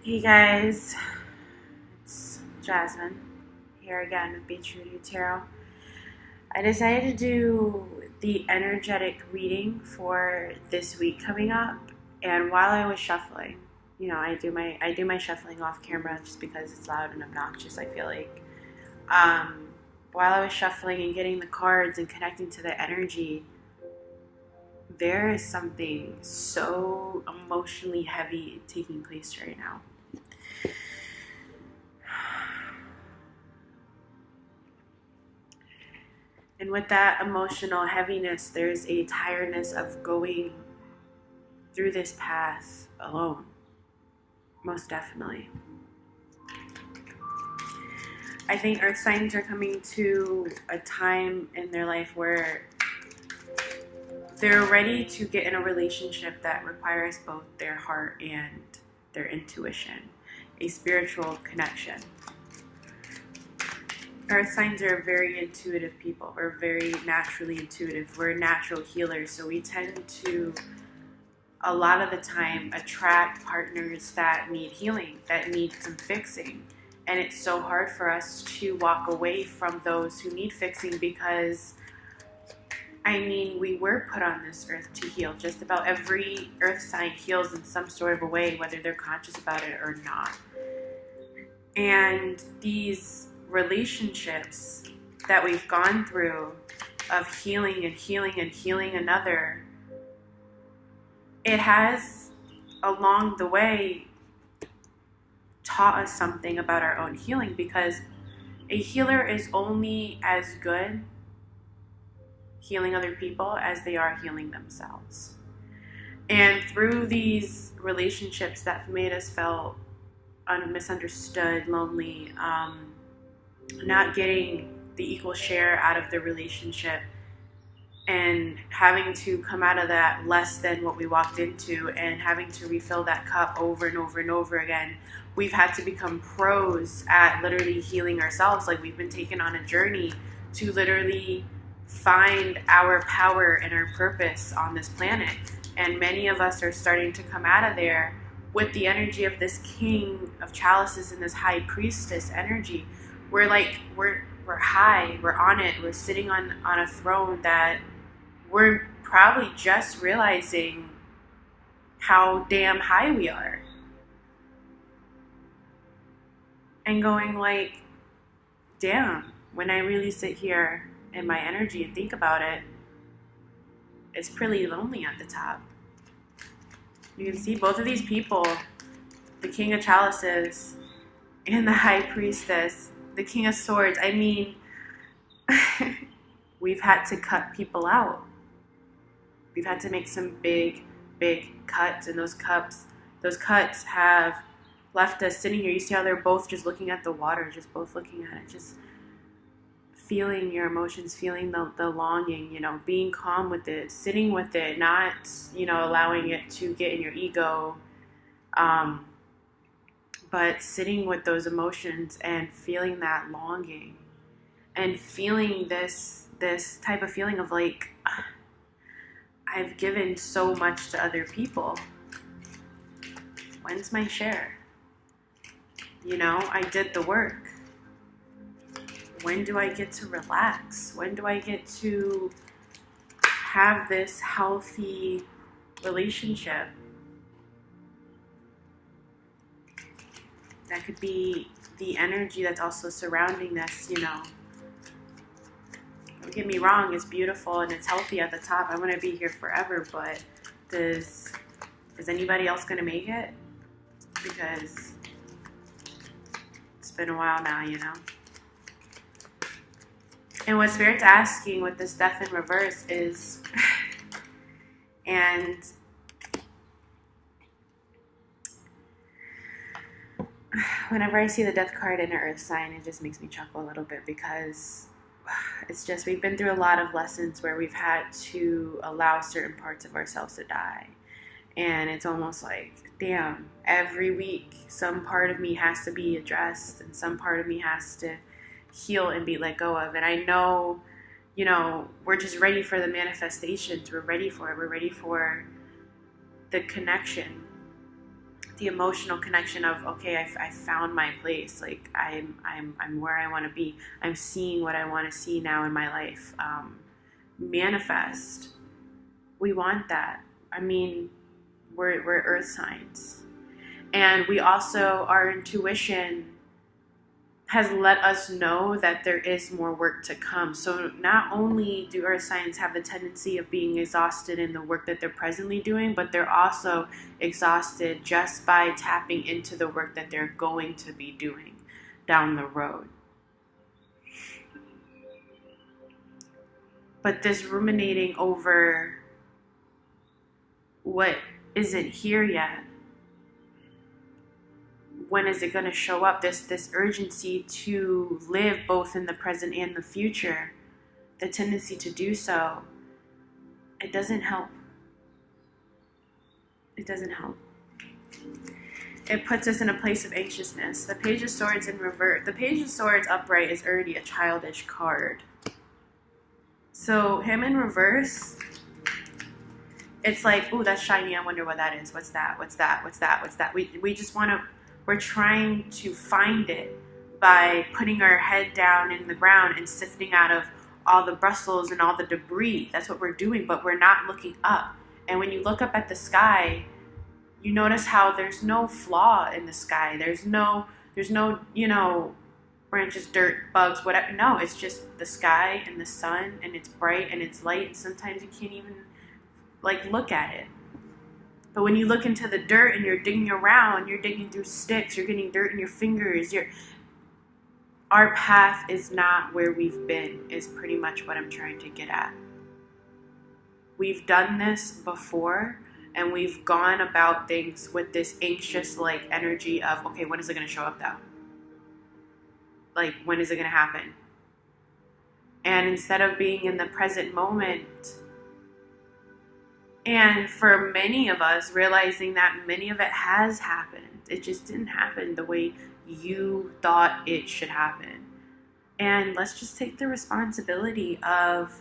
Hey guys, it's Jasmine here again with Be True to You Tarot. I decided to do the energetic reading for this week coming up, and while I was shuffling, I do my shuffling off camera just because it's loud and obnoxious. I feel like while I was shuffling and getting the cards and connecting to the energy, there is something so emotionally heavy taking place right now. And with that emotional heaviness, there's a tiredness of going through this path alone. Most definitely. I think earth signs are coming to a time in their life where they're ready to get in a relationship that requires both their heart and their intuition, a spiritual connection. Earth signs are very intuitive people. We're very naturally intuitive. We're natural healers, so we tend to, a lot of the time, attract partners that need healing, that need some fixing. And it's so hard for us to walk away from those who need fixing because, we were put on this earth to heal. Just about every earth sign heals in some sort of a way, whether they're conscious about it or not. And these relationships that we've gone through of healing and healing and healing another, it has along the way taught us something about our own healing, because a healer is only as good healing other people as they are healing themselves. And through these relationships that made us feel misunderstood, lonely, not getting the equal share out of the relationship, and having to come out of that less than what we walked into, and having to refill that cup over and over and over again, we've had to become pros at literally healing ourselves. Like, we've been taken on a journey to literally find our power and our purpose on this planet. And many of us are starting to come out of there with the energy of this king of chalices and this high priestess energy. We're high, we're on it, we're sitting on a throne that we're probably just realizing how damn high we are. And going like, damn, when I really sit here in my energy and think about it, it's pretty lonely at the top. You can see both of these people, the King of Chalices and the High Priestess, the King of Swords. We've had to cut people out. We've had to make some big, big cuts, and those cuts have left us sitting here. You see how they're both just looking at the water, just both looking at it, just feeling your emotions, feeling the longing, being calm with it, sitting with it, not, allowing it to get in your ego, but sitting with those emotions and feeling that longing and feeling this type of feeling of like, I've given so much to other people. When's my share? I did the work. When do I get to relax? When do I get to have this healthy relationship? That could be the energy that's also surrounding this, Don't get me wrong, it's beautiful and it's healthy at the top. I want to be here forever, but is anybody else going to make it? Because it's been a while now, And what Spirit's asking with this death in reverse is, and whenever I see the death card in an earth sign, it just makes me chuckle a little bit, because it's just, we've been through a lot of lessons where we've had to allow certain parts of ourselves to die. And it's almost like, damn, every week some part of me has to be addressed and some part of me has to heal and be let go of. And I know, we're just ready for the manifestations. We're ready for it. We're ready for the connection. the emotional connection of, okay, I found my place. Like I'm where I want to be. I'm seeing what I want to see now in my life. Manifest. We want that. I mean, we're earth signs. And we also, our intuition has let us know that there is more work to come. So not only do earth signs have the tendency of being exhausted in the work that they're presently doing, but they're also exhausted just by tapping into the work that they're going to be doing down the road. But this ruminating over what isn't here yet, when is it going to show up? This urgency to live both in the present and the future, the tendency to do so, it doesn't help. It doesn't help. It puts us in a place of anxiousness. The Page of Swords in reverse. The Page of Swords upright is already a childish card. So him in reverse, it's like, ooh, that's shiny. I wonder what that is. What's that? What's that? What's that? What's that? We just want to. We're trying to find it by putting our head down in the ground and sifting out of all the bristles and all the debris. That's what we're doing, but we're not looking up. And when you look up at the sky, you notice how there's no flaw in the sky. There's no, branches, dirt, bugs, whatever. No, it's just the sky and the sun, and it's bright and it's light. And sometimes you can't even look at it. But when you look into the dirt and you're digging around, you're digging through sticks, you're getting dirt in your fingers, our path is not where we've been, is pretty much what I'm trying to get at. We've done this before, and we've gone about things with this anxious energy of, okay, when is it going to show up though? When is it going to happen? And instead of being in the present moment, and for many of us, realizing that many of it has happened. It just didn't happen the way you thought it should happen. And let's just take the responsibility of,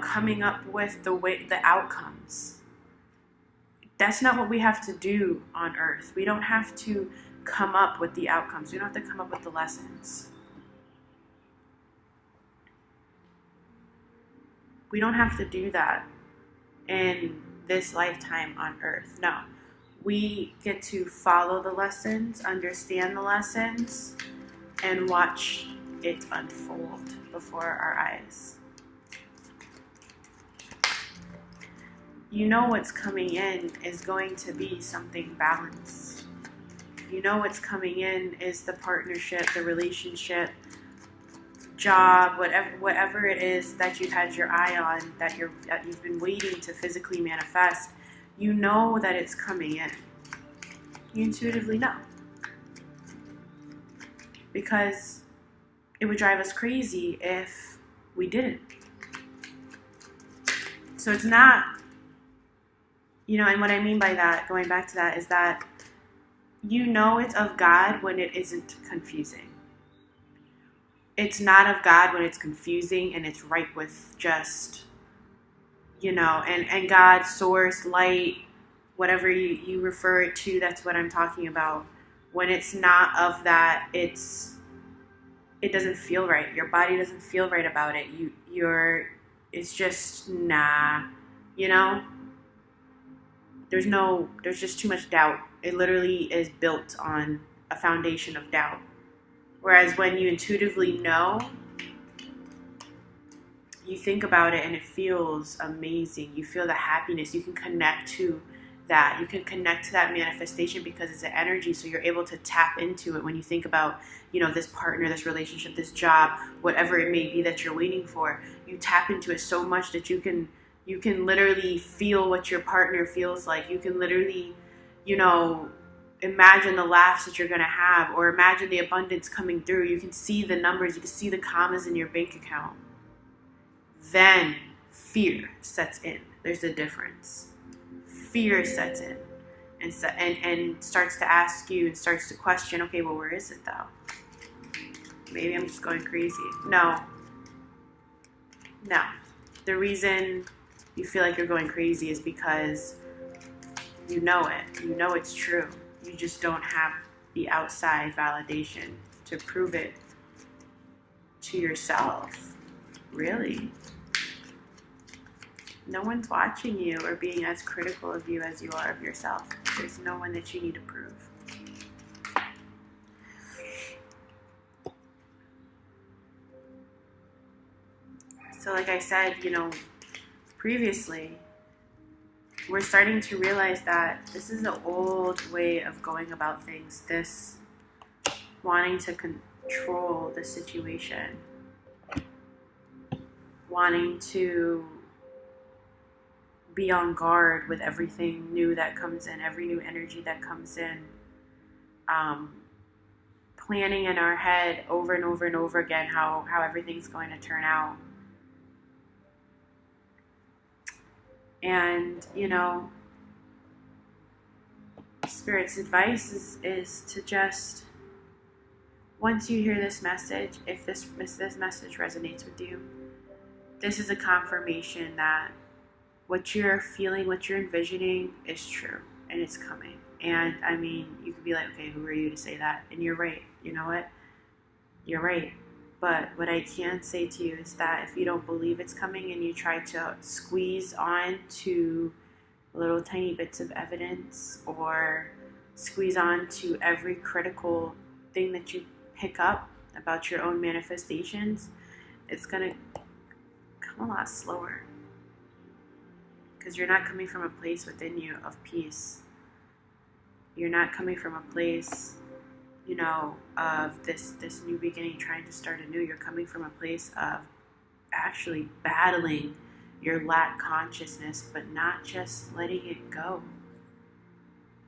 coming up with the outcomes. That's not what we have to do on Earth. We don't have to come up with the outcomes. We don't have to come up with the lessons. We don't have to do that in this lifetime on Earth. No. We get to follow the lessons, understand the lessons, and watch it unfold before our eyes. What's coming in is going to be something balanced. What's coming in is the partnership, the relationship, job, whatever it is that you've had your eye on, that you've been waiting to physically manifest. That it's coming in. You intuitively know. Because it would drive us crazy if we didn't. So it's not, and what I mean by that, going back to that, is that it's of God when it isn't confusing. It's not of God when it's confusing and it's ripe with just, and God, source, light, whatever you refer it to, that's what I'm talking about. When it's not of that, it doesn't feel right. Your body doesn't feel right about it. It's just, nah, there's just too much doubt. It literally is built on a foundation of doubt. Whereas when you intuitively know, you think about it and it feels amazing. You feel the happiness. You can connect to that. You can connect to that manifestation because it's an energy. So you're able to tap into it when you think about, this partner, this relationship, this job, whatever it may be that you're waiting for. You tap into it so much that you can literally feel what your partner feels like. You can literally, imagine the laughs that you're going to have, or imagine the abundance coming through. You can see the numbers. You can see the commas in your bank account. Then fear sets in. There's a difference. Fear sets in and starts to ask you and starts to question, okay, well, where is it though? Maybe I'm just going crazy. No. The reason you feel like you're going crazy is because You know it. You know it's true. You just don't have the outside validation to prove it to yourself. Really. No one's watching you or being as critical of you as you are of yourself. There's no one that you need to prove. So like I said, previously, we're starting to realize that this is an old way of going about things. This wanting to control the situation. Wanting to be on guard with everything new that comes in, every new energy that comes in. Planning in our head over and over and over again how everything's going to turn out. And, Spirit's advice is to just, once you hear this message, if this message resonates with you, this is a confirmation that what you're feeling, what you're envisioning is true and it's coming. And I mean, you could be like, okay, who are you to say that? And you're right. You know what? You're right. But what I can say to you is that if you don't believe it's coming and you try to squeeze on to little tiny bits of evidence or squeeze on to every critical thing that you pick up about your own manifestations, it's going to come a lot slower. Because you're not coming from a place within you of peace. You're not coming from a place, of this new beginning, trying to start anew. You're coming from a place of actually battling your lack consciousness, but not just letting it go.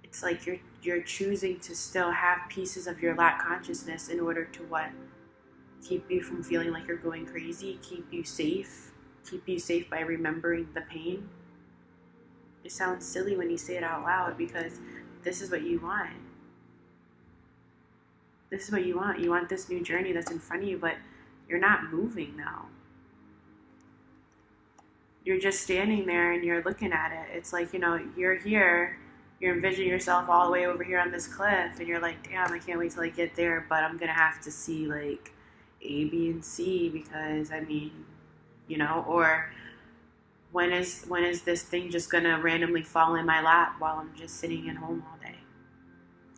It's like you're choosing to still have pieces of your lack consciousness in order to what? Keep you from feeling like you're going crazy, keep you safe by remembering the pain. It sounds silly when you say it out loud because this is what you want. This is what you want. You want this new journey that's in front of you, but you're not moving now. You're just standing there and you're looking at it. It's like, you're here, you're envisioning yourself all the way over here on this cliff, and you're like, damn, I can't wait till I get there, but I'm going to have to see like A, B, and C because, or when is this thing just going to randomly fall in my lap while I'm just sitting at home all day?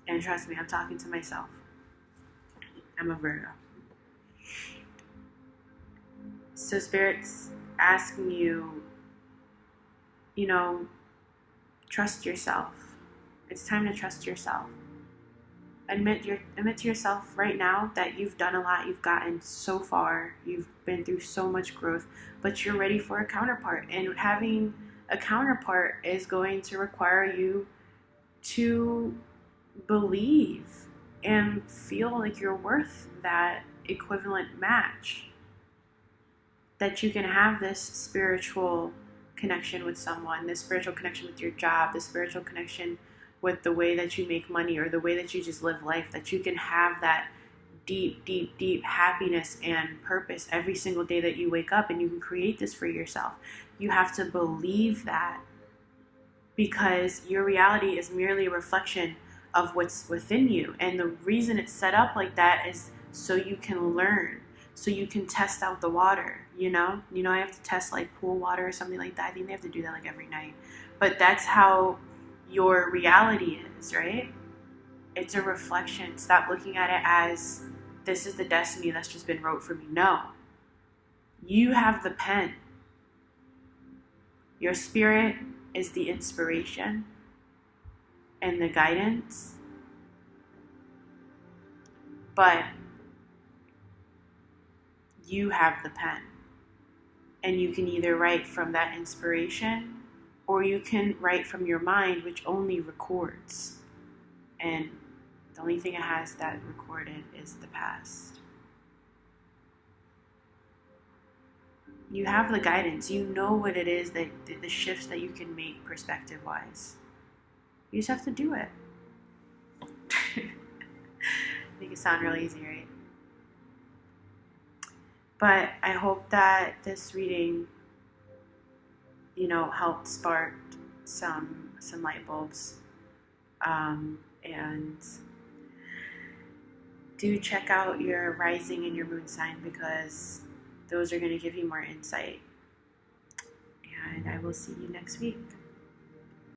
And trust me, I'm talking to myself. I'm a Virgo. So Spirit's asking you, trust yourself. It's time to trust yourself. Admit to yourself right now that you've done a lot, you've gotten so far, you've been through so much growth, but you're ready for a counterpart. And having a counterpart is going to require you to believe and feel like you're worth that equivalent match. That you can have this spiritual connection with someone, this spiritual connection with your job, this spiritual connection with the way that you make money or the way that you just live life, that you can have that deep, deep, deep happiness and purpose every single day that you wake up, and you can create this for yourself. You have to believe that because your reality is merely a reflection of what's within you. And the reason it's set up like that is so you can learn, so you can test out the water, I have to test like pool water or something like that. I think they have to do that like every night. But that's how your reality is, right? It's a reflection. Stop looking at it as this is the destiny that's just been wrote for me. No. You have the pen. Your spirit is the inspiration and the guidance. But you have the pen. And you can either write from that inspiration or you can write from your mind, which only records. And the only thing it has that recorded is the past. You have the guidance. You know what it is, that the shifts that you can make perspective-wise. You just have to do it. Make it sound real easy, right? But I hope that this reading, helped spark some some light bulbs. And do check out your rising and your moon sign, because those are going to give you more insight. And I will see you next week.